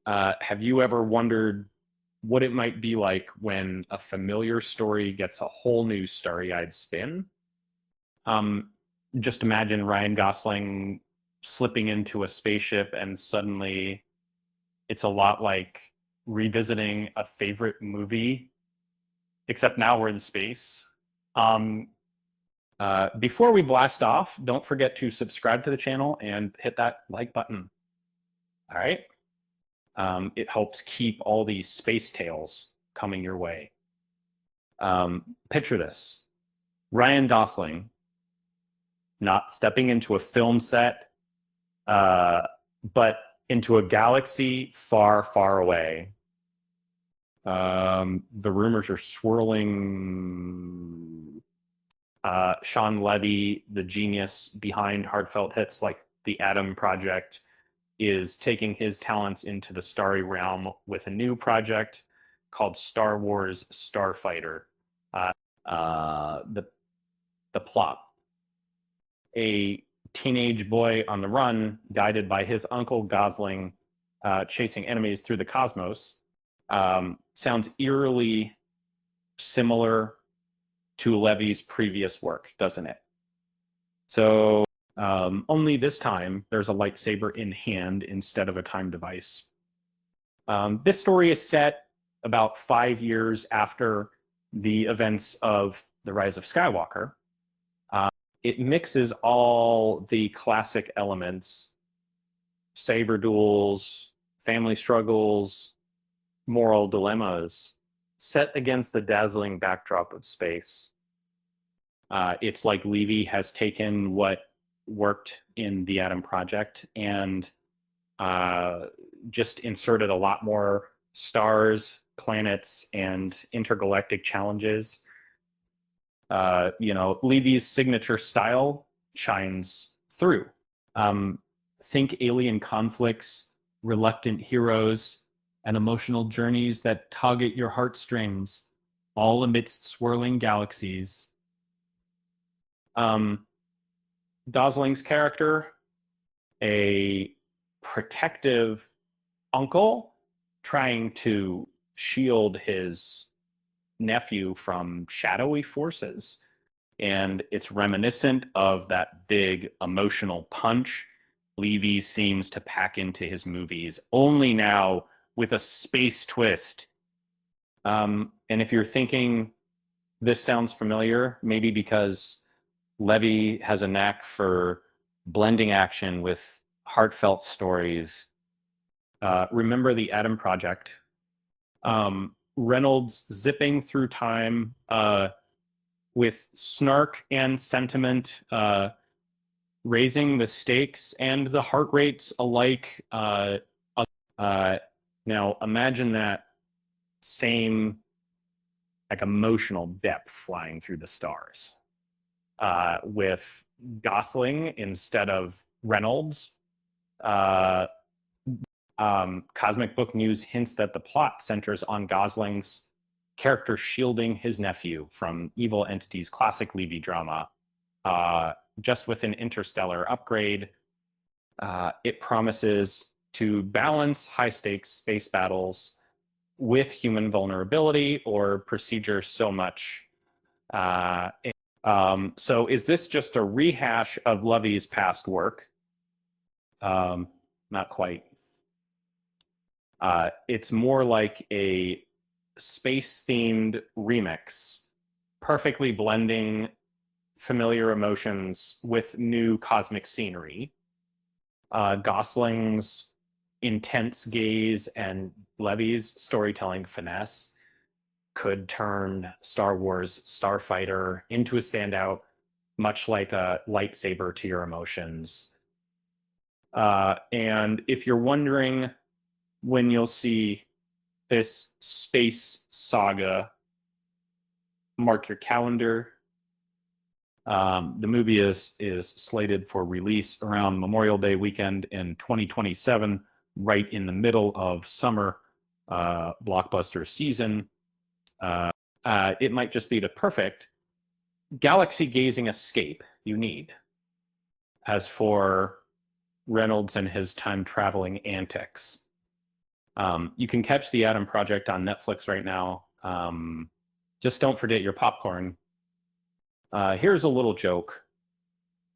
Have you ever wondered what it might be like when a familiar story gets a whole new starry-eyed spin? Um, just imagine Ryan Gosling slipping into a spaceship and suddenly it's a lot like revisiting a favorite movie, except now we're in space. Um, Before we blast off, don't forget to subscribe to the channel and hit that like button. All right. It helps keep all these space tales coming your way. Picture this: Ryan Gosling not stepping into a film set, uh, but into a galaxy far, far away. The rumors are swirling. Sean Levy, the genius behind heartfelt hits like The Atom Project, is taking his talents into the starry realm with a new project called Star Wars Starfighter. Uh, the plot: a teenage boy on the run, guided by his uncle Gosling, chasing enemies through the cosmos. Sounds eerily similar to Levy's previous work, doesn't it? So only this time there's a lightsaber in hand instead of a time device. This story is set about 5 years after the events of The Rise of Skywalker. It mixes all the classic elements: saber duels, family struggles, moral dilemmas, set against the dazzling backdrop of space. It's like Levy has taken what worked in the Atom Project and just inserted a lot more stars, planets, and intergalactic challenges. Levy's signature style shines through. Um, think alien conflicts, reluctant heroes, and emotional journeys that tug at your heartstrings, all amidst swirling galaxies. Um, Gosling's character, a protective uncle trying to shield his nephew from shadowy forces. And it's reminiscent of that big emotional punch Levy seems to pack into his movies, only now with a space twist. And if you're thinking this sounds familiar, maybe because Levy has a knack for blending action with heartfelt stories. Remember The Atom Project? Reynolds zipping through time with snark and sentiment, raising the stakes and the heart rates alike. Now imagine that same like emotional depth flying through the stars with Gosling instead of Reynolds. Uh, Cosmic Book News hints that the plot centers on Gosling's character shielding his nephew from evil entities, classic Levy drama. Just with an interstellar upgrade, it promises to balance high-stakes space battles with human vulnerability or procedure so much. So is this just a rehash of Levy's past work? Not quite. It's more like a space-themed remix, perfectly blending familiar emotions with new cosmic scenery. Gosling's intense gaze and Levy's storytelling finesse could turn Star Wars Starfighter into a standout, much like a lightsaber to your emotions. And if you're wondering when you'll see this space saga, mark your calendar. The movie is slated for release around Memorial Day weekend in 2027, right in the middle of summer blockbuster season. It might just be the perfect galaxy gazing escape you need. As for Reynolds and his time traveling antics, You can catch The Adam Project on Netflix right now. Just don't forget your popcorn. Here's a little joke.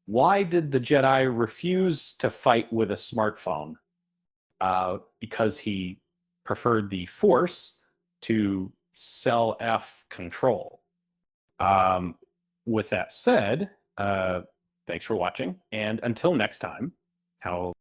Why did the Jedi refuse to fight with a smartphone? Because he preferred the Force to cell F control. With that said, thanks for watching, and until next time, how